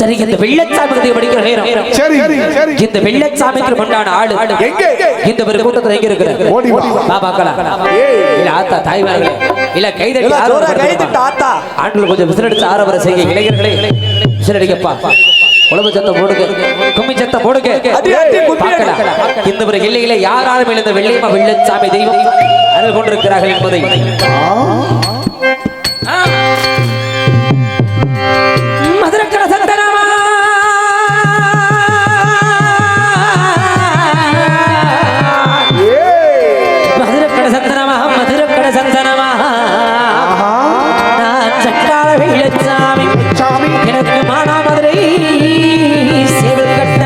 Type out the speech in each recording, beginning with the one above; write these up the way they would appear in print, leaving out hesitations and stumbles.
சரி இந்த வெள்ளச்சாமி படிக்கிற நேரம் சரி சரி இந்த வெள்ளச்சாமிக்கு கொண்டான ஆளு எங்க இந்த ஒரு கூட்டத்துல எங்க இருக்கிற ஓடி வா வா பார்க்கலாம் இல்ல ஆத்தா தாய்மார்களே இல்ல கைதட்டி ஜோரா கைதட்டி ஆத்தா ஆண்கள் கொஞ்சம் விசிலடிச்சு ஆரவர செய்ய இளைஞர்களே விசிலடிக்கப்பா உழவு சத்தம் போடுங்க கும்மி சத்தம் போடுங்க பார்க்கலாம் இந்த ஒரு எல்லையில யாராலும் எழுந்த வெள்ளையம்மா வெள்ளச்சாமி தெய்வம் அருள் கொண்டிருக்கிறார்கள் என்பதை மதுரக்கட சந்தனமா மதுரக்கட சந்தனமா மதுரக்கட சந்தனமா நான் சட்டாள வெள்ளச்சாமி எனக்கு மானா மதுரை சேவல் கட்ட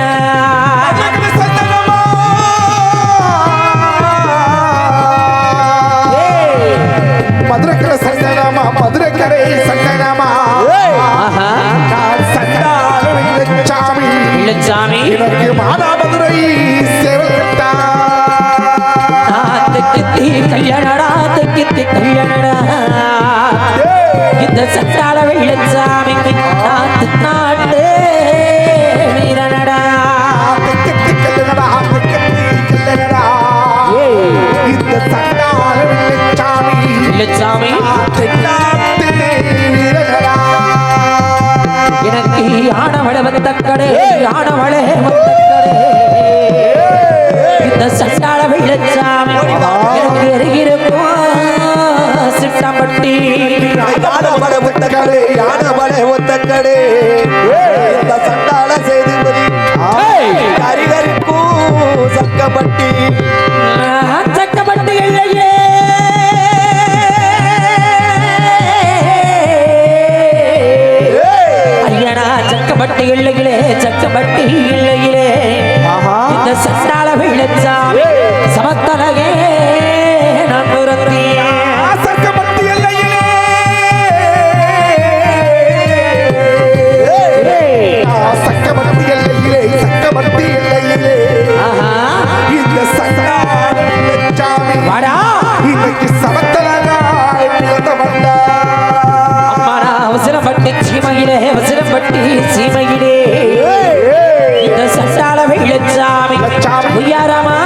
மதுரக்கரை சந்தனமா மதுரக்கரை சந்தனமா வெள்ளச்சாமி எனக்கு மானாமதுரை சேவல் கட்டா கல்யாணடா தெக்கித்தி கல்யாணடா இந்த சட்டாள வெள்ளச்சாமி நாட்டு வீரனடா தெக்கத்தி கல்யாணடா தெக்கத்தி கல்யாணடா இந்த சண்டாள வெள்ளச்சாமி எனக்கு ஆனவளை வந்தக்கடே ஆனவளே வந்தக்கடே இந்த சண்டாள வெள்ளச்சாமி எனக்கு எருகிருக்கும் சிட்டம்பட்டி யானவளை ஒத்தக்கடே யானவளை ஒத்தக்கடே இந்த சண்டாள சேதுபதி கரிகரிக்கும் சக்கப்பட்டி சக்கப்பட்டி இல்லையே ஐயனா சக்கப்பட்டி இல்லையிலே சக்கப்பட்டி இல்லையிலே இந்த சண்டாள வெள்ளச்சாமி சமத்தலகே நான் புறத்தியா சக்கப்பட்டி இல்லையிலே சக்கப்பட்டி இல்லையிலே சக்கப்பட்டி இல்லையிலே இந்த சண்டாள வெள்ளச்சாமி வாடா இன்னைக்கு சமத்தலகாய் பிறந்த வந்தா அம்மாடா அவசரப்பட்டி அவசரப்பட்டி சீமையிலே இந்த சண்டாள வெள்ளச்சாமி உயரமா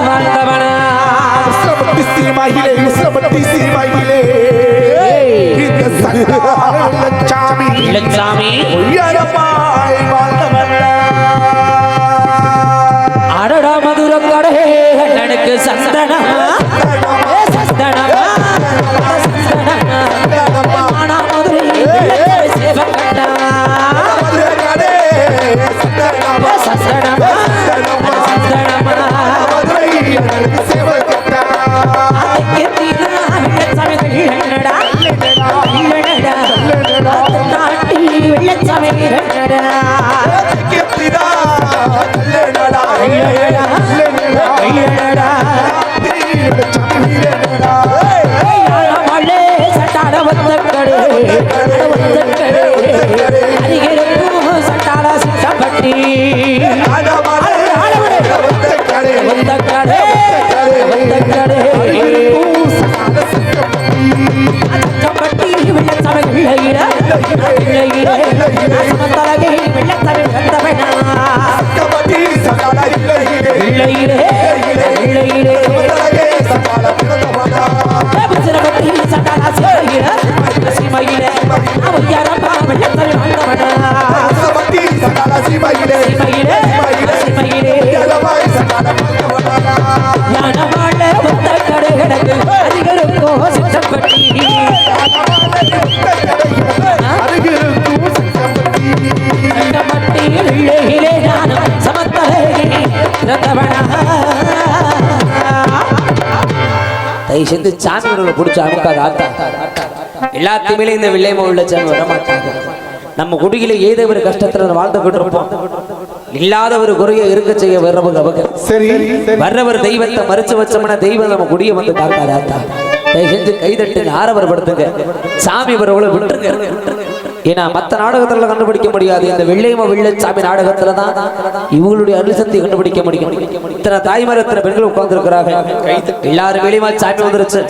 வாழ்ந்தவனா உஸ்ரபட்டி சீமையிலே உஸ்ரபட்டி சீமையிலே இந்த சண்டாள வெள்ளச்சாமி வெள்ளச்சாமி உயரமாய் வாழ்ந்தவனா அடடா மதுரக்கடே எனக்கு சந்தனமா சந்தனமா சந்தனமா ஆனா மதுரை சேவக்கட்டா சந்தனமா சந்தனமா வெள்ளச்சாமி சட்டாட வந்தக்கடே சட்டாட சிட்டப்பட்டி வந்தக்கடே வந்தக்கடே சட்டப்பட்டி வெள்ளச்சாமி இல்லையில இல்லையிலே சமத்தலகே வெள்ளச்சாமி வந்தவனா இல்லையிலே இல்லையிலே சிறப்பட்டி சட்டாளா சீமையில அவன் யாரப்பா வெள்ளச்சாமி வந்தவனா சீமையிலே சீமையிலே ஞானவாழ வந்த கடை கிடக்கு அதிகருக்கோ சிட்டப்பட்டி சட்டப்பட்டி இல்லையிலே நானும் சமத்தலகே பிறந்தவனா தை செஞ்சு சாமியோட பிடிச்ச அமுக்காத ஆத்தா எல்லாத்தையுமே இந்த வெள்ளையம்மா வெள்ளச்சாமி வரமாட்டாங்க நம்ம குடியில ஏதோ ஒரு கஷ்டத்துல வாழ்ந்துகிட்டு இருப்போம் இல்லாத ஒரு குறைய இருக்க செய்ய வர்றவங்க அவங்க சரி வர்றவர் தெய்வத்தை மறைச்சு வச்சோம்னா தெய்வம் நம்ம குடிய வந்து காக்காத ஆத்தா தை செஞ்சு கைதட்டு ஆரவர் படுத்துங்க சாமி வரவளை விட்டுருங்க ஏன்னா மத்த நாடகத்துல கண்டுபிடிக்க முடியாது, இந்த வெள்ளையம வெள்ளச்சாமி நாடகத்துல தான் இவங்களுடைய அனுசக்தி கண்டுபிடிக்க முடியும். இத்தனை தாய்மார் இத்தனை பெண்கள் உட்கார்ந்து இருக்கிறாங்க. எல்லாரும் வேலையுமா சாமி வந்துருச்சு,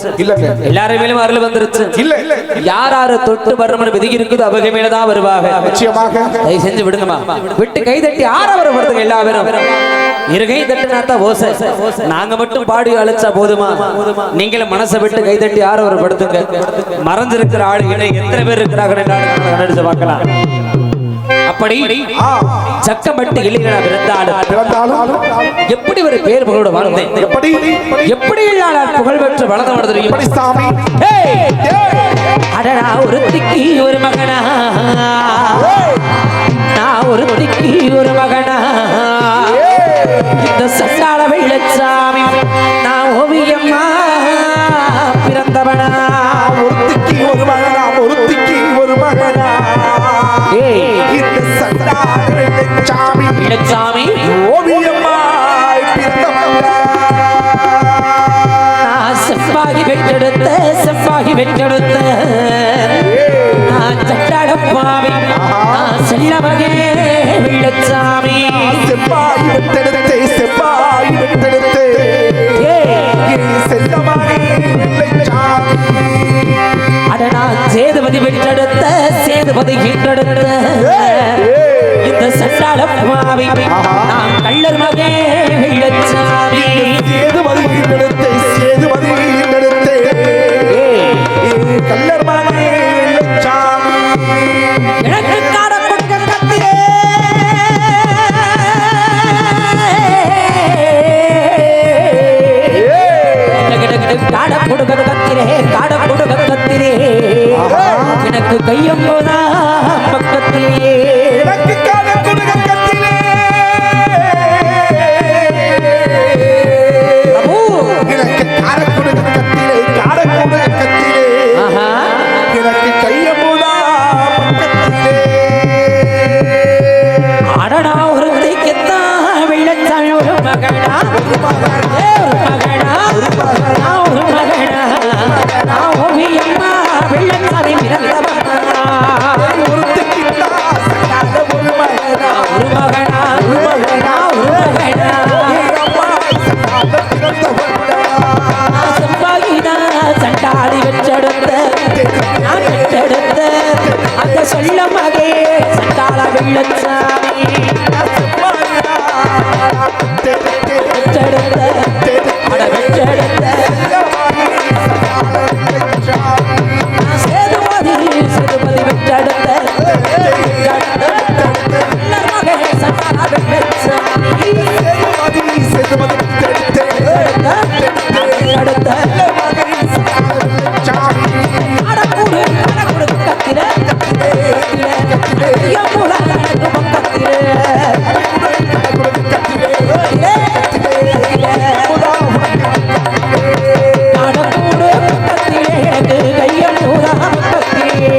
எல்லாரும் வேலையுமா அருள் வந்துருச்சு. யார் யாரு தொட்டு வரணும்னு விதி இருக்குது அவங்க மேலதான் வருவாங்க. தயவு செஞ்சு விடுங்கம்மா, விட்டு கை தட்டி ஆறாவரம் வருதுங்க எல்லாரும். இருகை தட்டுனாத்தா ஓசை, நாங்க மட்டும் பாடி அழைச்சா போதுமா? நீங்களும் மனசை விட்டு கை தட்டி ஆறாவரம் படுத்துங்க. மறைஞ்சிருக்கிற ஆளுகளை எத்தனை பேர் இருக்கிறார்கள் கண்டுபிடிச்சு பார்க்கலாம். அப்படி சக்கம்பட்டு இல்லைங்களா பிறந்தாலும் எப்படி ஒரு பேர் புகழோட வாழ்ந்தேன், எப்படி புகழ் பெற்று வளர்ந்து வருது. அடடா ஒருத்திக்கு ஒரு மகனா, நான் ஒருத்திக்கு ஒரு மகனா, இந்த சண்டாள வெள்ளச்சாமி நான் ஓவியம்மா பிறந்தவனா. ஒருத்திக்கு ஒரு மகனா, ஒருத்திக்கு ஒரு மகனா, இந்த சண்டாள வெள்ளச்சாமி வெள்ளச்சாமி ஓவியம்மாய் பிறந்தவனா. நான் செவ்வாகி வெற்றெடுத்த செவ்வாகி வெற்றெடுத்த நான் சண்டாளப்பாவி நான் செல்லவகே வெள்ளச்சாமி. செவ்வாய் வெட்டெடுத்தே செவ்வாய் வெட்டெடுத்தே செல்லமாய் வெள்ளச்சாமி. அடனா சேதுபதி வெற்றெடுத்த சேதுபதி ஈன்றெடுத்த இந்த சண்டாளப்பாவி நான் கள்ளர் மகே வெள்ளச்சாமி. சேதுபதி ஈன்றெடுத்தே சேதுபதி ஈன்றெடுத்தே கள்ளர் மகே வெள்ளச்சாமி. எனக்கு காட கொடுக்க கத்திரே, காட கொடுக்க கத்திரே, காட கொடுக்க கத்திரே, எனக்கு கையம் போதா பக்கத்திலே, எனக்கு காட கொடுக்க கத்திரே, எனக்கு காட கொடுக்க கத்திரே, காட கொடுக்க கத்திரே, எனக்கு கையமுதா பக்கத்திலே. அடடா ஒரு தைக்கத்தான் வெள்ளச்சாமி ஒரு மகனா, ஒரு மகனா, ஒரு மகனா, நான் ஓவியம்மா வெள்ளச்சாமி பிறந்தவனா. ஒருத்திக்கு ஒரு மகனா, ஒரு மகனா, ஒரு மகனா, ஒரு மகனா, நான் செவ்வாயிதான் சண்டாளி வெற்றெடுத்த நான் வெற்றெடுத்த அந்த சொல்ல மகே சண்டாள வெள்ளச்சாமி வெற்றெடுத்த அட வெற்றெடுத்த சேதுபதி சேதுபதி வெற்றெடுத்த மகே சண்டாள வெள்ளச்சாமி அடுத்த அடக்கூடு அடக்கூடு கத்திர ஐயம்புல கத்திர அடக்கூடு கத்திரே கையம்புல கத்திரே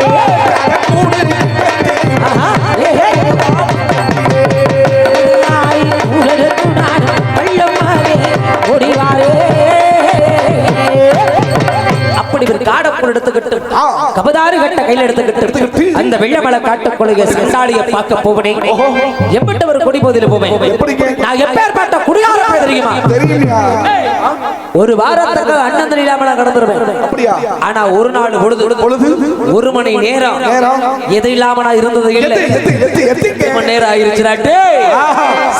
அப்படி ஒரு காடப்பூர் எடுத்துக்கிட்டு கபதாறு கட்ட கையில் எடுத்துக்கிட்டு அந்த வெள்ளமலை காட்டுக்குள்ள சண்டாளியை பார்க்க போவனே, எப்பட்ட ஒரு கொடி போதில போவேன். நான் எப்பேற்பட்ட குடியார தெரியுமா? ஒரு வாரத்துக்கு அண்ணன் இல்லாம கடந்துருவேன். ஆனா ஒரு நாள் பொழுது ஒரு மணி நேரம் எது இல்லாம நான் இருந்தது இல்லை. மணி நேரம் ஆயிருச்சுடாட்டு.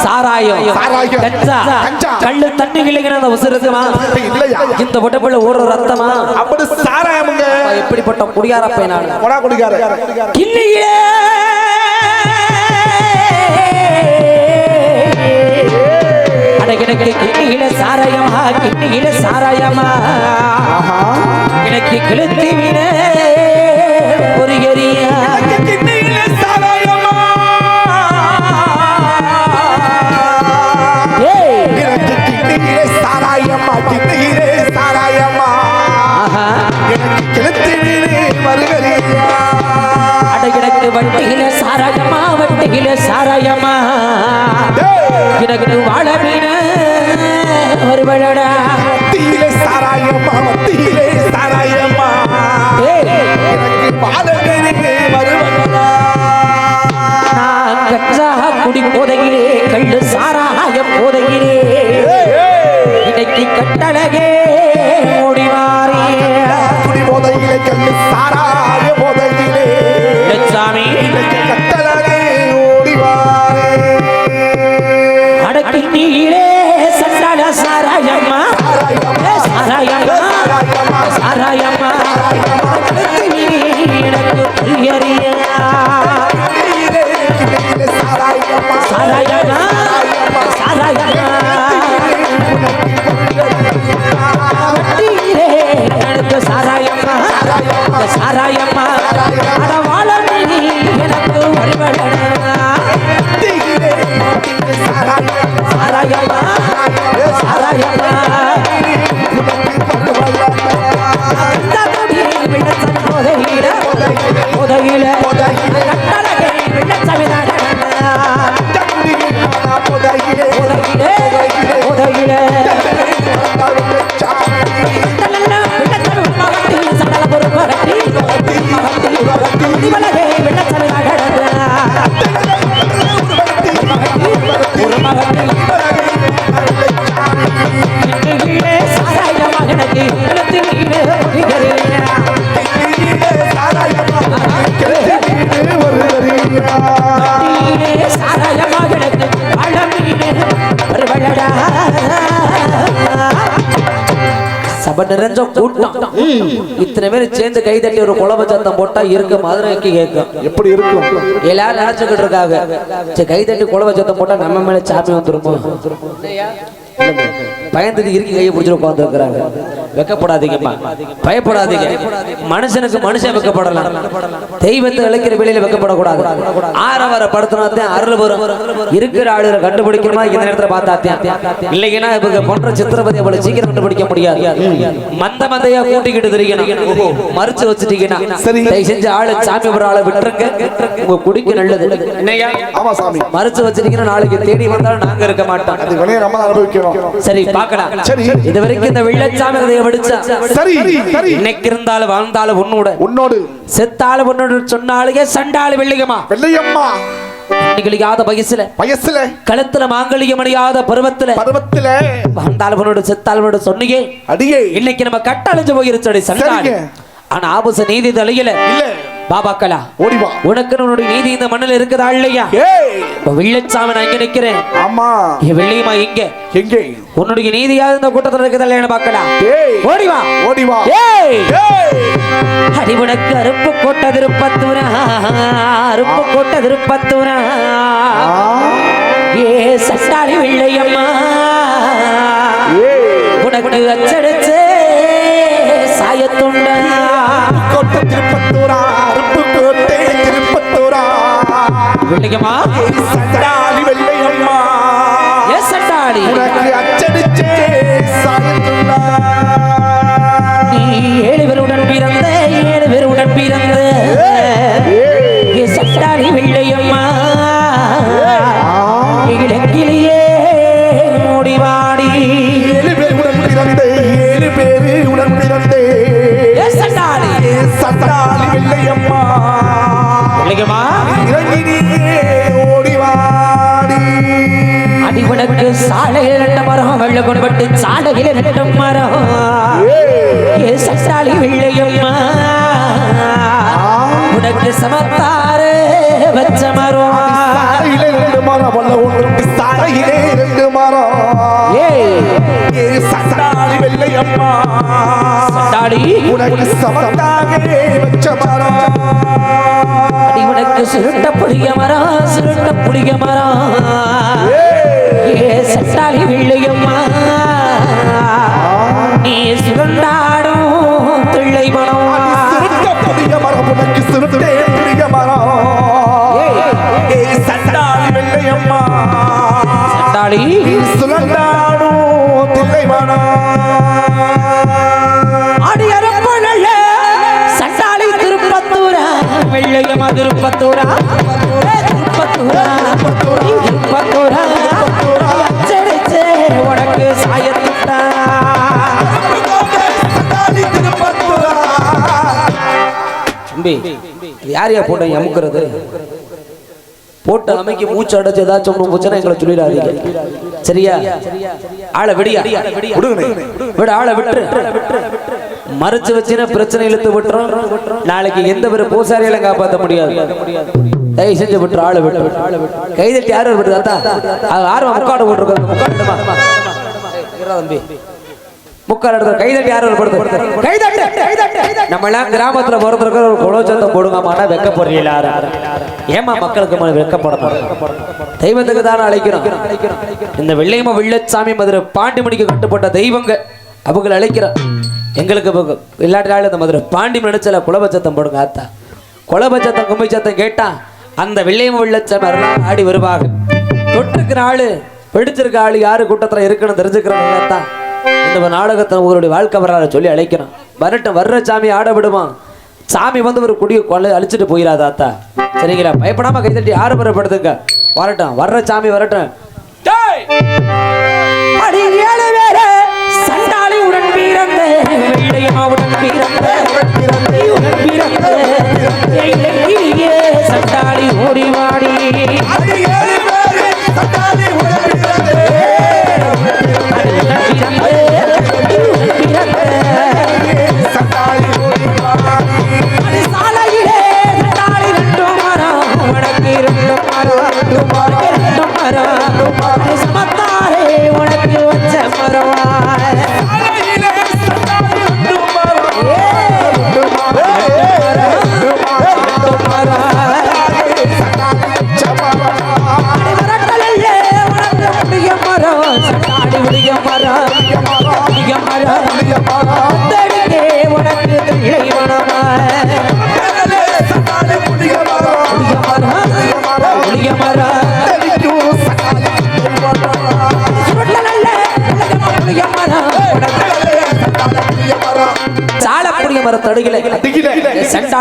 சாராயம் கஞ்சா கள்ளு தண்ணி இல்லைங்கிற அந்த உசுருக்குமா? இந்த உடம்புல ஒரு ரத்தமா? அப்படி சாராயமுங்க. எப்படிப்பட்ட குடியார பையனால குடிகார கிள்ளியே எனக்கு கிண்ணியில சாராயமா, கிண்ணியில சாராயமா, எனக்கு கிழத்தி விட ஒரு எரியா கிண்ணியில சாராயமா, எனக்கு கிண்ணியில சாராயமா, கிண்ணியில சாராயமா, எனக்கு கிழத்தி விட வருகரியா. அட எனக்கு வட்டியில சாராயமா, வட்டியில சாராயமா, எனக்கு வாழ மீன ஒரு வழடா வட்டியிலே சாராயமா, வட்டியிலே சாராயமா, எனக்கு வாழ மீனே வருவதா. லட்சம் கூட்டம் இத்தனை பேர் சேர்ந்து கை தட்டி ஒரு குழம்பு சத்தம் போட்டா இருக்க மதுரைக்கு கேட்கும். எப்படி இருக்கும்? எல்லாரும் நினைச்சுக்கிட்டு இருக்காங்க, சரி கை தட்டி குழம்பு சத்தம் போட்டா நம்ம மேல சாமி வந்துருமோ, பயந்துட்டு இறுக்கி கையை பிடிச்சிட்டு உட்கார்ந்து இருக்கிறாங்க. வெக்கப்படாதீங்கம்மா, பயப்படாதீங்க. மனுஷனுக்கு மனுஷன் வெக்கப்படலாம், தெய்வத்தை இழைக்கிற வெளியில வெக்கப்படக்கூடாது. ஆரவர படுத்தினாத்தான் அருள் வரும். இருக்கிற ஆளுகளை கண்டுபிடிக்கணுமா இந்த நேரத்துல பார்த்தாத்தான், இல்லைன்னா இவங்க போன்ற சித்திரபதி அவ்வளவு சீக்கிரம் கண்டுபிடிக்க முடியாது. மந்த மந்தையா கூட்டிக்கிட்டு தெரியும், மறைச்சு வச்சுட்டீங்கன்னா சரி. தயவு செஞ்சு ஆளு சாமி ஒரு ஆளை விட்டுருங்க, உங்க குடிக்கு நல்லது. என்னையா ஆமா சாமி, மறைச்சு வச்சிட்டீங்கன்னா நாளைக்கு தேடி வந்தாலும் நாங்க இருக்க மாட்டோம். அது வெளியே நம்ம அனுபவிக்கிறோம். சரி பார்க்கலாம். சரி. இது வரைக்கும் இந்த வெள்ளச்சாமி கதையை படிச்சா சரி சரி. இன்னைக்கு இருந்தாலும் வாழ்ந்தாலும் உன்னோடு செத்தாலும் உன்னோடு சொன்னாலே சண்டாளு வெள்ளியம்மா வெள்ளையம்மா அணிகளாத வயசுல கழுத்துல மாங்கல்யம் அணியாத பருவத்துல வாழ்ந்தாலும் உன்னோடு செத்தாலும் உன்னோடு சொன்னீங்க அடியே. இன்னைக்கு நம்ம கட்டழிஞ்சு போயிருச்சோடி சண்டாளு. ஆனா ஆபச நீதி தலையில இல்ல பாபாக்கலா ஓடிவா, உனக்கு உன்னுடைய நீதி இந்த மண்ணில் இருக்குதா இல்லையா? வெள்ளச்சாமி நான் இங்க நிக்கிறேன். ஆமா வெள்ளியம்மா இங்க எங்கே? உன்னுடைய நீதியாவது இந்த கூட்டத்தில் இருக்குதா இல்லையா பார்க்கலாம். ஓடிவா ஓடிவா. அடி உனக்கு அருப்பு கோட்ட திருப்பத்தூரா, அருப்பு கோட்ட திருப்பத்தூரா, ஏ சட்டாளி வெள்ளையம்மா உனக்கு அச்சடிச்சு சாயத்துண்டா கோட்டை திருப்பத்தூரா, அருப்பு கோட்டை திருப்பத்தூரா, வெள்ளையம்மா சண்டாளி வெள்ளையம்மா ஏ சட்டாளி உனக்கு அச்சடிச்சே சாயத்துண்டா. நீ 7 பேருடன் பிறந்த 7 பேருடன் பிறந்த ஏ சட்டாளி வெள்ளையம்மா இலக்கிலேயே மூடிவாடி 7 பேர் உடன் பிறந்தே, 7 பேரு உடன் பிறந்தே, சட்டாளி சண்டாளி வெள்ளையம்மா வெள்ளையம்மா இறங்கினியே ஓடிவாடி. அடி உனக்கு சாலையில் 2 மரம் வெள்ள கொண்டு சாலையில் 2 மரம் ஏ சட்டாளி வெள்ளையம்மா உனக்கு சமத்தாரு வச்ச மரம் சாலையிலே 2 மரம் வல்ல ஒன்று, சாலையிலே 2 மரம். ஏ சண்டாளி வெள்ளையம்மா சட்டாளி உனக்கு சமத்தாக வச்ச மரம். அடி உனக்கு சுருட்ட புளிய மரம் சுருட்ட புளிய மரம் ஏ சட்டாளி வெள்ளையம்மா நீ சுருண்டாடும் திள்ளை மனம் சுருட்ட புளிய மரம் உனக்கு சுருட்டே புளிய மரம். ஏ சண்டாளி வெள்ளையம்மா சட்டாளி சுழண்டாடும் தில்லை மனம். அடி அரப்ப நல்ல சட்டாளி திருப்பத்தூரா வெள்ளையம்மா திருப்பத்தூரா திருப்பத்தூரா திருப்பத்தூரா அச்சடிச்சே உனக்கு சாயத்துட்டா சண்டாளி திருப்பத்தூரா. தம்பி யாரையா போட்ட அமுக்குறது போட்டு அமைக்க மூச்சு அடைச்சு ஏதாச்சும் ஒண்ணு போச்சுன்னா எங்களை சொல்லிடாதீங்க சரியா? ஆளை விடியா விட ஆளை விட்டு மறைச்சு வச்சுன்னா பிரச்சனை இழுத்து விட்டுரும். நாளைக்கு எந்த ஒரு பூசாரியாலும் காப்பாற்ற முடியாது. தயவு செஞ்சு விட்டு ஆளை விட்டு கைதட்டி யாரும் விட்டுதாத்தா அது ஆர்வம் முக்காடு போட்டுருக்காங்க. முக்காடுமா தம்பி முக்கால் இடத்துல கைதட்டி யாரும் கைதட்டு நம்ம எல்லாம் கிராமத்துல பிறந்திருக்க ஒரு குலோச்சத்தம் போடுங்கம்மானா வெக்க போறீங்களா? ஏமா மக்களுக்கு வெக்கப்படணும்? தெய்வத்துக்கு தானே அழைக்கிறோம். இந்த வெள்ளையம்மா வெள்ளச்சாமி மதுரை பாண்டிமணிக்கு கட்டுப்பட்ட தெய்வங்க அவங்களை அழைக்கிறோம். எங்களுக்கு இல்லாட்டினாலும் இந்த மதுரை பாண்டி நினைச்சல குலபட்சத்தம் போடுங்க. ஆத்தா குலபட்சத்தம் கும்பிச்சத்தம் கேட்டா அந்த வெள்ளையம்மா வெள்ளச்சாமி அருளாக ஆடி வருவாங்க. தொட்டுக்கிற ஆளு பிடிச்சிருக்க ஆளு யாரு கூட்டத்துல இருக்குன்னு தெரிஞ்சுக்கிறவங்க தான் இந்த நாடகத்தை உங்களுடைய வாழ்க்கை வரலாறு சொல்லி அழைக்கிறோம். வரட்டும், வர்ற சாமி ஆட விடுமா? சாமி வந்து ஒரு குடியை கொள்ளை அழிச்சிட்டு போயிடாதாத்தா சரிங்களா? பயப்படாம கைதட்டி ஆறு பெறப்படுதுங்க. வரட்டும், வர்ற சாமி வரட்டும். சண்டாளி உடன் பிறந்த வெள்ளையம்மாவுடன் பிறந்த சண்டாளி ஓடிவாடி உனக்கு வச்ச மரம்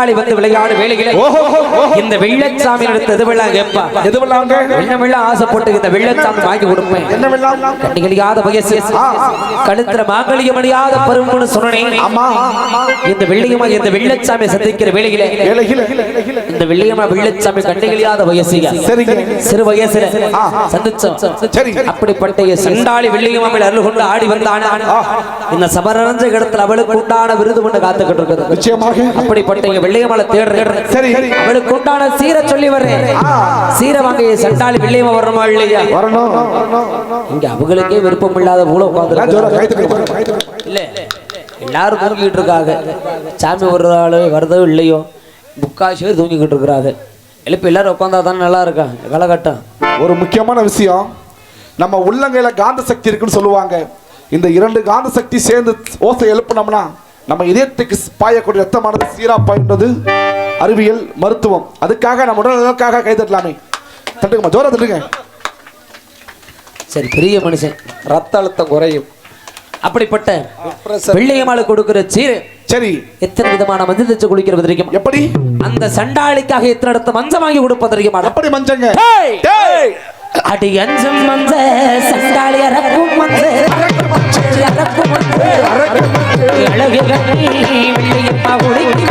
சண்டாளி வந்து விளையாடு வேலைகளை இந்த வெள்ளச்சாமி எடுத்து எது வெள்ளம் கேட்பா எது வெள்ளாங்க வெள்ளம் ஆசைப்பட்டு இந்த வெள்ளச்சாமி வாங்கி கொடுப்பேன் என்ன வெள்ளாம் கண்ணிகளியாத வயசு கழுத்துல மாங்கலியம் அணியாத பருவம்னு சொன்னேன் ஆமா இந்த வெள்ளியம்மா இந்த வெள்ளச்சாமி சந்திக்கிற வேலைகளை இந்த வெள்ளியம்மா வெள்ளச்சாமி கண்ணிகளியாத வயசு சரிங்க சிறு வயசுல சந்திச்சோம் சரி அப்படிப்பட்ட சண்டாளி வெள்ளியம்மாவில் அருள் கொண்டு ஆடி வந்தான இந்த சபரஞ்ச இடத்துல அவளுக்கு உண்டான விருது கொண்டு காத்துக்கிட்டு இருக்குது நிச்சயமாக அப்படிப்பட்ட வெள்ளியம்மாளை தேடுறேன் சரி அவளுக்கு உண்டான சீரை சொல்லி வர்றேன் சீரை வாங்க சண்டாளி வெள்ளியம்மா வரணுமா இல்லையா வரணும் இங்க அவங்களுக்கே விருப்பம் இல்லாத போல உட்கார்ந்து இல்ல எல்லாரும் தூங்கிட்டு இருக்காங்க சாமி ஒரு ஆளு வருதோ இல்லையோ முக்காசி பேர் தூங்கிக்கிட்டு இருக்கிறாங்க எழுப்பி எல்லாரும் உட்காந்தா தானே நல்லா இருக்கா காலகட்டம் ஒரு முக்கியமான விஷயம் நம்ம உள்ளங்கையில காந்த சக்தி இருக்குன்னு சொல்லுவாங்க இந்த 2 காந்த சக்தி சேர்ந்து ஓசை எழுப்பினோம்னா நம்ம இதயத்துக்கு பாயக்கூடிய ரத்தமானது சீரா பாய்ன்றது அறிவியல் மருத்துவம் அதுக்காக நம்ம உடலுக்காக கை தட்டலாமே தட்டுங்கம்மா ஜோரா தட்டுங்க சரி பெரிய மனுஷன் ரத்த அழுத்தம் குறையும் அப்படிப்பட்ட வெள்ளியம்மாளை கொடுக்கிற சீரு சரி எத்தனை விதமான மஞ்சள் தச்சு குளிக்கிறது தெரியும் எப்படி அந்த சண்டாளிக்காக எத்தனை இடத்த மஞ்சள் வாங்கி கொடுப்பது தெரியுமா எப்படி மஞ்சங்க அடி அஞ்சம் மஞ்ச சண்டாளி அரக்கும் மஞ்ச அரக்கும் மஞ்ச அழகு கண்ணி வெள்ளியம்மா குளிக்கு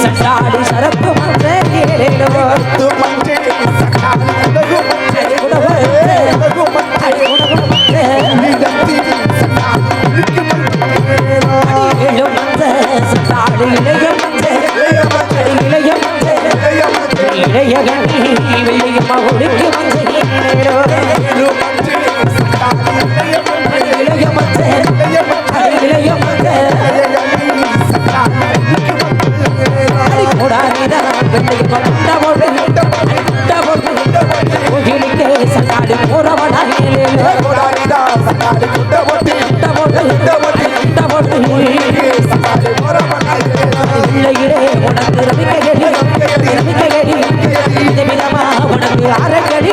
சண்டாளி சரப்பு வெள்ளியம்மா ஒடுக்கி சண்டாளி உனக்கு அரைக்கடி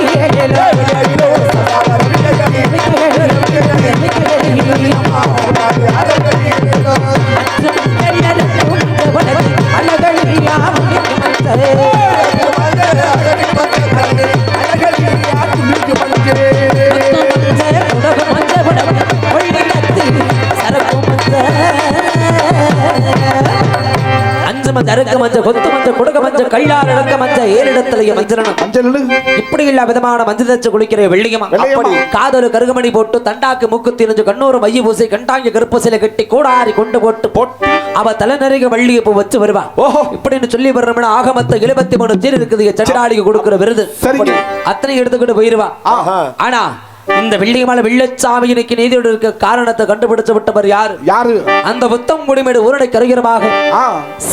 அருக்கு மஞ்சள் கொத்து மஞ்சள் கொடுக்க மஞ்சள் கையால் இடக்க மஞ்சள் ஏறிடத்திலேயே மஞ்சள் இப்படி எல்லா விதமான மஞ்சள் தச்சு குளிக்கிற வெள்ளியம்மா காதொரு கருகமணி போட்டு தண்டாக்கு மூக்கு திரிஞ்சு கண்ணூர் மைய பூசை கண்டாங்க கருப்பசில கட்டி கூடாரி கொண்டு போட்டு அவ தலைநறிக வள்ளியை பூ வச்சு வருவா இப்படின்னு சொல்லி வர்றோம்னா ஆகமத்தை 73 பேர் இருக்குது சண்டாளிக்கு கொடுக்கிற விருது அத்தனை எடுத்துக்கிட்டு போயிருவா ஆனா இந்த வெள்ளியம்மாள் வெள்ளச்சாமி இன்னைக்கு நீதியோடு இருக்க காரணத்தை கண்டுபிடிச்சு விட்டவர் யாரு அந்த புத்தம் குடிமேடு ஊரடை கருகிறமாக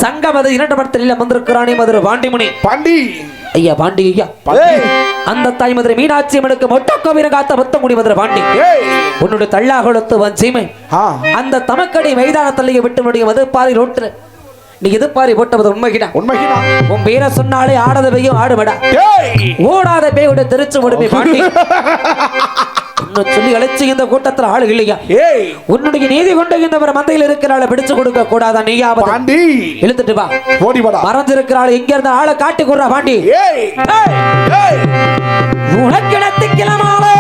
சங்கமது 2 படத்தில் வந்திருக்கிறானே மதுரை பாண்டி ஐயா பாண்டி ஐயா அந்த தாய் மதுரை மீனாட்சி அம்மனுக்கு மொட்டக்கோவில காத்த புத்தம் குடி மதுரை பாண்டி உன்னுடைய தள்ளா கொடுத்து வஞ்சீமை அந்த தமக்கடி மைதானத்திலேயே விட்டு முடிய மதுப்பாறை ரோட்டு நீ எதிர்பாரி போட்டது உண்மைகிடா உன் பேரை சொன்னாலே ஆடாத பெய்யும் ஆடுபடா ஓடாத பேயோட திருச்சி முடிமை பாண்டி சொல்லி அழைச்சு இந்த கூட்டத்தில் ஆளு இல்லையா உன்னுடைய நீதி கொண்டு இந்த மந்தையில் இருக்கிற பிடிச்சு கொடுக்க கூடாதா நீயாவது இழுத்துட்டு வா ஓடி வாடா மறந்திருக்கிறாள் எங்க இருந்த ஆளை காட்டி கொடுறா பாண்டி உனக்கிடத்துக்கிழமாவே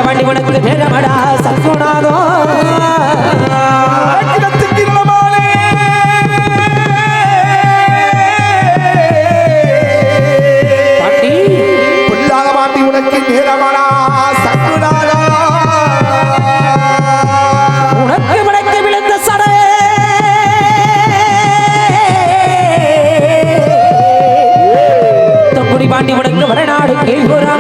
பாண்டி உனக்கு நேரமடா சக்குனாதோ பாண்டி உனக்கு வடநாடு கேள்வரா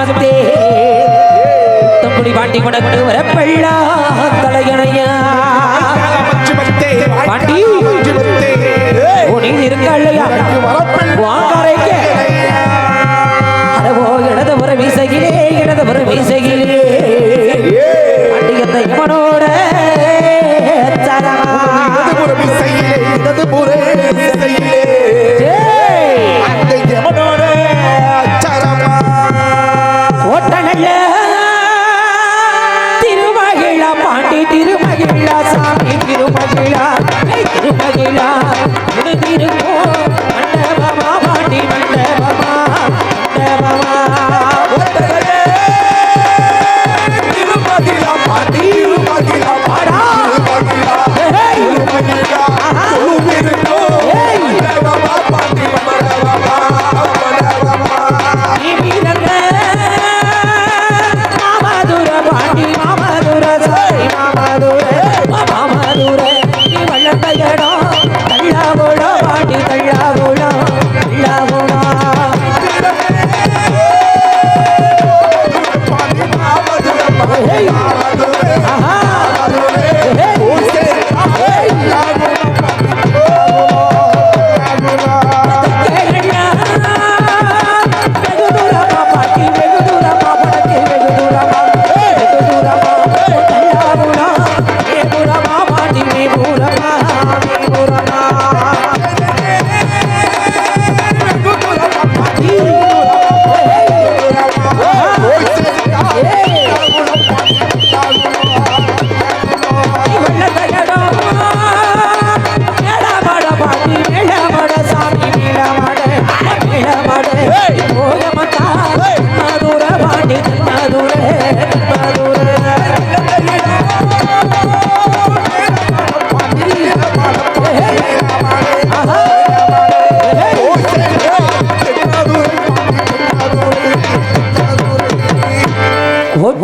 மத்தே தம்புடி பாண்டி கொண்டு வர பெள்ளா தலையணையா பாண்டி நீ இருக்கல்லையா வாங்கறைக்க அரவோ இடதுபுற வீசகிலே இடதுபுற வீசகிலே பாண்டி அந்த இவனோட திருமகிழா பாண்டி திருமகிழா சாமி திருமகிழா திருமகிழா திருமோ மண்டபமா பாண்டி மண்டபமா மண்டபமா திருமகிழா பாண்டி திருமகிழா பாடா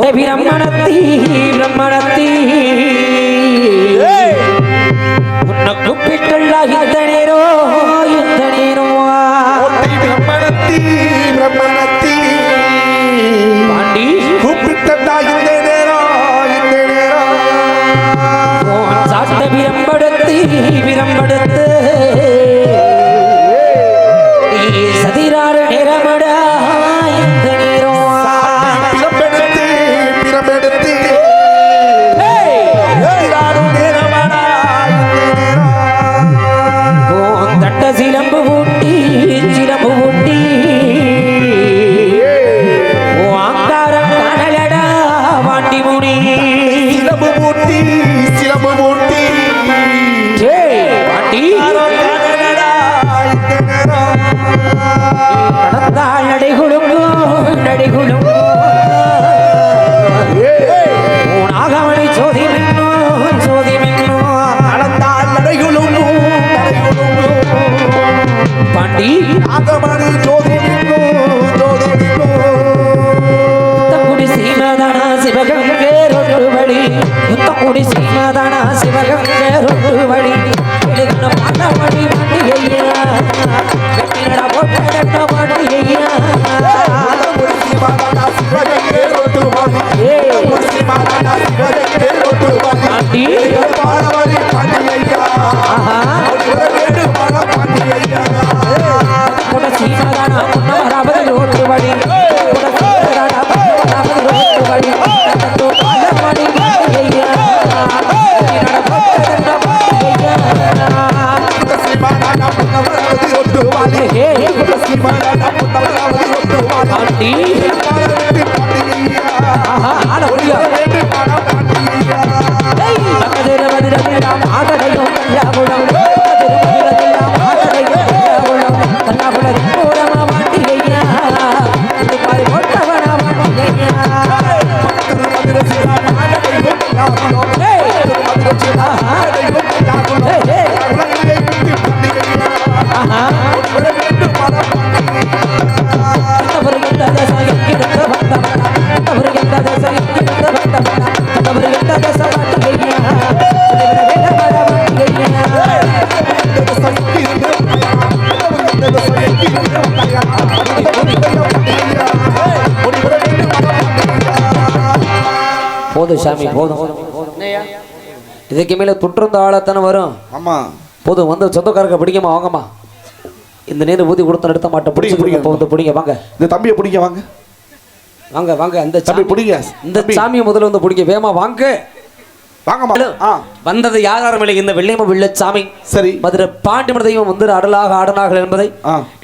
பிரம்மணத்தி பிரம்மணத்தி உன்னை கூப்பிட்டுள்ள இந்த நேரோ பிரம்மணத்தி பிரம்மணத்தி பாண்டி கூப்பிட்டா இந்த நேரம் சாட்ட விரம்படுத்தி விரம்படுத்து நீ சதிராறு நிறமடா இந்த நேரம் சிலம்பு ஊட்டி சிலம்பு ஊட்டி ஆங்காரம் காணலடா வாண்டி முனி சிலம்பு மூட்டி சிலம்பு மூட்டி பாண்டி நடந்தால் நடைகுழுங்கும் நடைகுழுங்கும் ஆகமணி சோதி மின்னும் சோதி மின்னும் நடந்தால் நடைகுழுங்கும் பாண்டி ஆகமணி ஜோதி ஜோதி முத்தக்குடி சீமதானா சிவகங்கை ரொட்டு வழி முத்தக்குடி சீமதானா சிவகங்கை ரொட்டு வழி எழுதின பாண்டவடி பாண்டியையா கட்டினட போட்ட பாண்டியையா பாண்டி கூட சீமதானா முன்னவராவது ரோட்டு வழி கூட சீமதானா முன்னவராவது ரோட்டு வழி கட்டத்தோ பாண்டவடி பாண்டியையா கட்டினட போட்ட பாண்டியையா பாண்டி ஆட முடியா ஆகடையும் கல்லாகுளம் ஆகடையும் கல்லாகுளம் கல்லாகுளம் பூரமா மாட்டிலையா இது மாதிரி போட்டவனா மாட்டிலையா Hey! போதும் சாமி போதும். இதுக்கு மேல துட்டிருந்த ஆளத்தானே வரும். ஆமா போதும் வந்து சொந்தக்காரங்க பிடிக்குமா வாங்கம்மா. இந்த நேரம் ஊதி கொடுத்த நிறுத்த மாட்டேன். பிடிச்சி பிடிங்க போகுது பிடிங்க வாங்க. இந்த தம்பியை பிடிங்க வாங்க வாங்க வாங்க. அந்த தம்பி பிடிங்க. இந்த சாமியை முதல்ல வந்து பிடிங்க வேமா வாங்க. வாங்கம்மா. வந்தது யாரும் இல்லை. இந்த வெள்ளையம்ம வெள்ளச்சாமி சரி மதுரை பாண்டிமன தெய்வம் வந்து அடலாக ஆடனாக என்பதை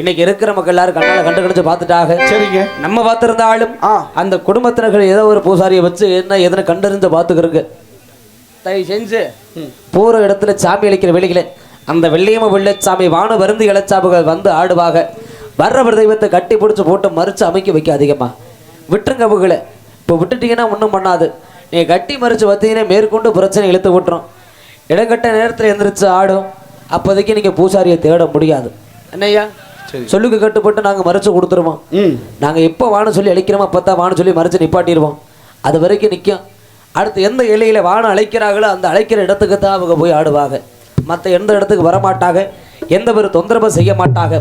இன்னைக்கு இருக்கிற மக்கள் எல்லாரும் கண்ணால கண்டு கணிச்சு பார்த்துட்டாங்க. சரிங்க. நம்ம பார்த்திருந்தாலும் அந்த குடும்பத்தினர்கள் ஏதோ ஒரு பூசாரியை வச்சு என்ன எதனை கண்டறிஞ்சு பார்த்துக்கிறங்க. தயவு செஞ்சு போற இடத்துல சாமி அளிக்கிற வேலைகளை அந்த வெள்ளையம்ம வெள்ளச்சாமி வான வருந்து இளச்சாப்புகள் வந்து ஆடுவாக. வர்றவர் தெய்வத்தை கட்டி பிடிச்சி போட்டு மறிச்சு அமைக்க வைக்க அதிகமா விட்டுருங்க. அவங்களை இப்போ விட்டுட்டீங்கன்னா ஒன்றும் பண்ணாது. நீங்கள் கட்டி மறித்து பார்த்தீங்கன்னா மேற்கொண்டு பிரச்சனை இழுத்து விட்டுரும். இடங்கட்ட நேரத்தில் எந்திரிச்சு ஆடும். அப்போதைக்கு நீங்கள் பூசாரியை தேட முடியாது. என்னய்யா சொல்லுக்கு கட்டுப்பட்டு நாங்கள் மறைச்சு கொடுத்துருவோம். நாங்கள் எப்போ வானம் சொல்லி அழைக்கிறோமோ அப்போ தான் வானம் சொல்லி மறைச்சு நிப்பாட்டிடுவோம். அது வரைக்கும் நிற்கும். அடுத்து எந்த எல்லையில் வானம் அழைக்கிறாங்களோ அந்த அழைக்கிற இடத்துக்கு தான் அவங்க போய் ஆடுவாங்க. மற்ற எந்த இடத்துக்கு வரமாட்டாங்க. எந்த ஒரு தொந்தரவும் செய்ய மாட்டாங்க.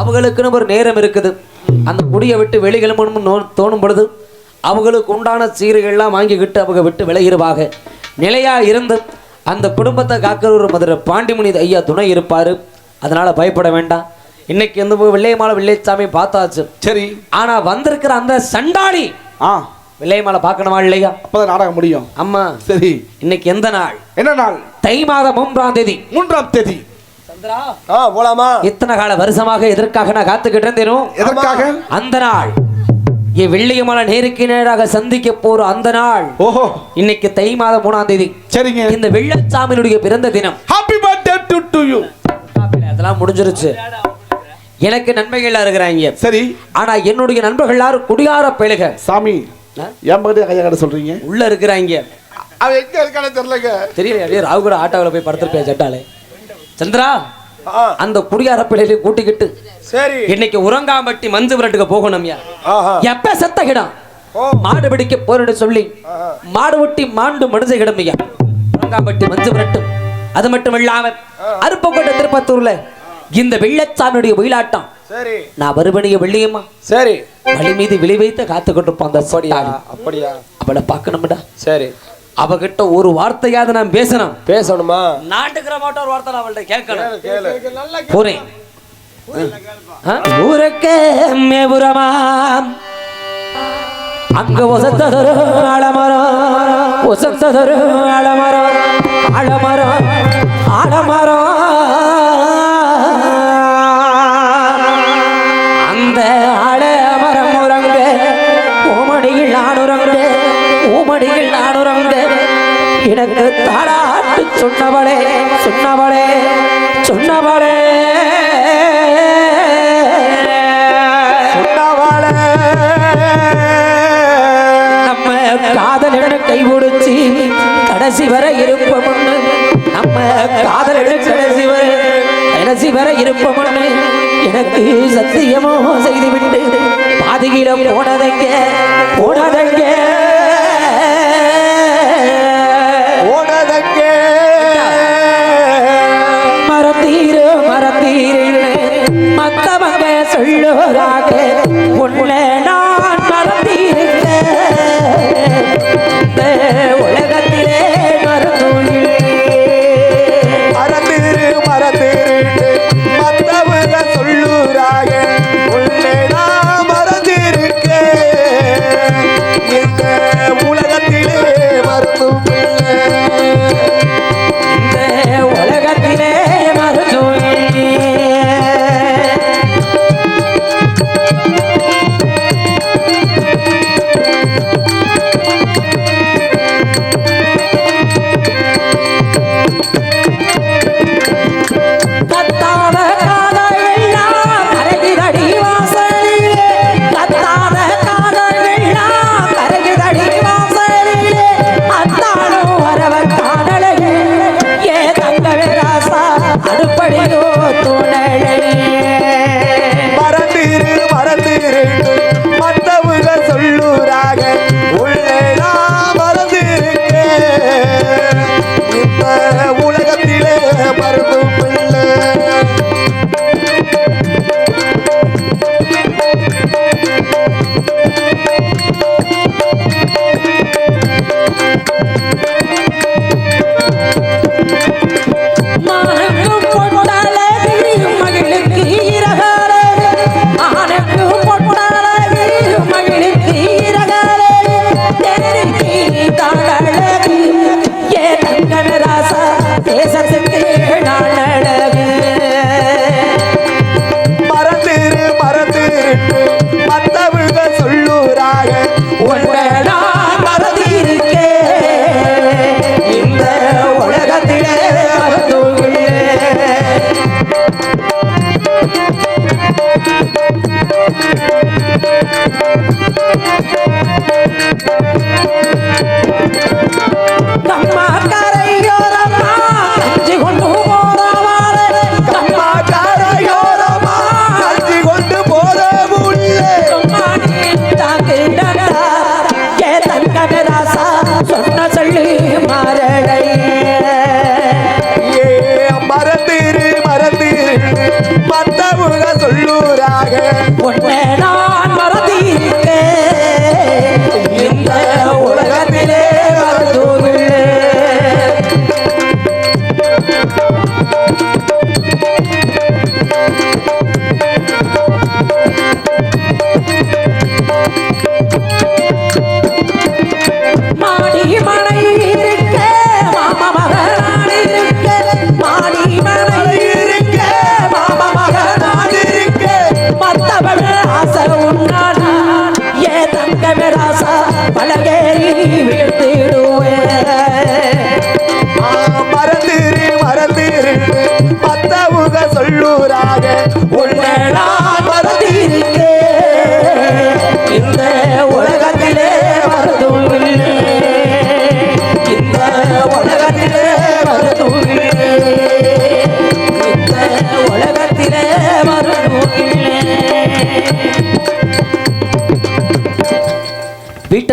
அவங்களுக்குன்னு ஒரு நேரம் இருக்குது. அந்த குடியை விட்டு வெளிக்கிளம்பணும்னு தோணும் பொழுது அவங்களுக்கு உண்டான சீரைகள்லாம் வாங்கிக்கிட்டு அவங்க விட்டு விலகிடுவாங்க. நிலையாக இருந்து அந்த குடும்பத்தை காக்கிற ஒரு மதுரை பாண்டிமுனி ஐயா துணை இருப்பார். அதனால் பயப்பட வேண்டாம். இன்னைக்கு எந்த வெள்ளையமாலை வெள்ளைச்சாமி பார்த்தாச்சு. சரி. ஆனால் வந்திருக்கிற அந்த சண்டாளி வெள்ளையமாலை பார்க்கணுமா இல்லையா? அப்போதான் நாடகம் முடியும். அம்மா சரி. இன்னைக்கு எந்த நாள்? என்ன நாள்? தை மாதம் 3ஆம் தேதி. 3ஆம் தேதி. சந்திரா போலாமா? இத்தனை கால வருஷமாக எதற்காக நான் காத்துக்கிட்டு இருந்தேனும். எதற்காக? அந்த நாள் என் வெள்ளையமாலை நேருக்கு நேராக சந்திக்க போற அந்த நாள். ஓஹோ. இன்னைக்கு தை மாதம் 3ஆம் தேதி. சரிங்க. இந்த வெள்ளச்சாமியினுடைய பிறந்த தினம். Happy birthday to you. அதெல்லாம் முடிஞ்சிருச்சு. எனக்கு நண்பர்கள் இருக்கிறாங்க. சரி. ஆனா என்னுடைய நண்பர்கள் யாரும் குடியார பயலுக. சாமி என் பக்கத்துல கையா கடை சொல்றீங்க. உள்ள இருக்கிறாங்க. அவன் எங்க இருக்கானே தெரியலங்க. தெரியல. ராகு கூட ஆட்டோவில் போய் படுத்துருப்பேன் சட்டாலே. சந்திரா அந்த குடியார பிள்ளைகளையும் கூட்டிக்கிட்டு சரி இன்னைக்கு உறங்காம்பட்டி மஞ்சு விரட்டுக்கு போகணும்யா. எப்ப செத்த கிடம் மாடு பிடிக்க போறேன்னு சொல்லி மாடு ஒட்டி மாண்டு மனுஷ கிடமையா உறங்காம்பட்டி மஞ்சு விரட்டு. அது மட்டும் இல்லாம அருப்பக்கோட்டை திருப்பத்தூர்ல இந்த வெள்ளச்சாமியுடைய ஒயிலாட்டம். சரி. நான் வருவனிய வெள்ளியம்மா. சரி. வழி மீது விழி வைத்து காத்து கொண்டிருப்பான். அப்படியா? அவளை பார்க்கணும்டா. சரி. அவகிட்ட ஒரு வார்த்தையாவது நான் பேசணுமா? நாட்டுக்கிற மாட்டோம் ஒரு வார்த்தை அவள்கிட்ட கேட்கணும். போறேன். ஊருக்கே மேபுரமாம் அங்க ஒசத்ததொரு ஆலமரம் ஒசத்ததொரு ஆலமரம் ஆலமரம் ஆலமரம் அந்த ஆலமரம் உறங்க ஓமடியில் நானுறங்க ஓமடியில் நானுறங்க எனக்கு தாளாட்டு சொன்னவளே சொன்னவளே சொன்னவளே நம்ம காதலிட கை கொடுச்சி கடைசி வரை இருப்போம். நம்ம காதலிட கடைசி வரை இருப்போம். எனக்கு சத்தியமோ செய்துவிட்டு பாதியில போனதங்க போனதங்க ஓடதங்க மறந்தீரு மறந்தீரு மத்தவங்க சொல்லுறாங்க உன்னை நான் மறந்தீருந்தேன் உலகத்திலே மறந்துள்ளே மறந்துரு மறந்துரு மத்தவங்க சொல்லுறாங்க உன்னை நான் மறந்திருக்கேன்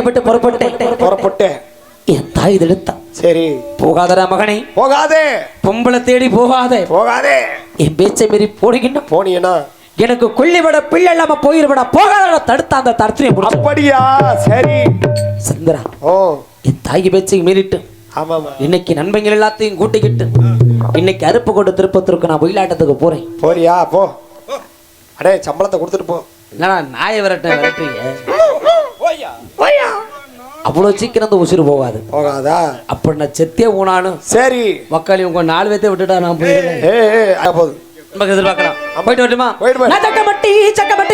விட்டு புறப்பட்டேன் என் தாய் தடுத்தான். சரி போகாதடா மகனே, போகாதே பொம்பளை தேடி போகாதே, போகாதே. என் பேச்சை மீறி போடுகின்ற போனீங்கன்னா எனக்கு கொல்லிவிட பிள்ளை இல்லாம போயிருவிட போகாத தடுத்த அந்த தடுத்து அப்படியா? சரி சந்திரா, ஓ என் தாய் பேச்சை மீறிட்டு ஆமாமா இன்னைக்கு நண்பர்கள் எல்லாத்தையும் கூட்டிக்கிட்டு இன்னைக்கு அருப்பு கொண்டு திருப்பத்திற்கு நான் ஒயிலாட்டத்துக்கு போறேன். போறியா? போ. அடே சம்பளத்தை கொடுத்துட்டு போ. என்னடா நாயை விரட்டுறீங்க? அவ்வளவு சீக்கிரம் அந்த உசுறு போகாது. போகாதா? அப்ப நான் செத்தே ஊனானும் சரி மக்கள் உங்க 4 பேர்த்தை விட்டுட்டா நான் போயிடுறேன். போதும். நமக்கு எதிர்பார்க்கலாம். போயிட்டு வரட்டுமா? போயிட்டு வா. நான் சக்கமட்டி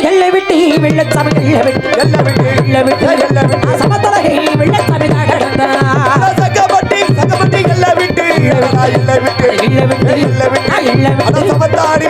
எல்லை விட்டு வெள்ளச்சாமி எல்லை விட்டு சமத்தலகை வெள்ளச்சாமி சக்கப்பட்டி எல்லை விட்டு எல்லை விட்டு சமத்தாடி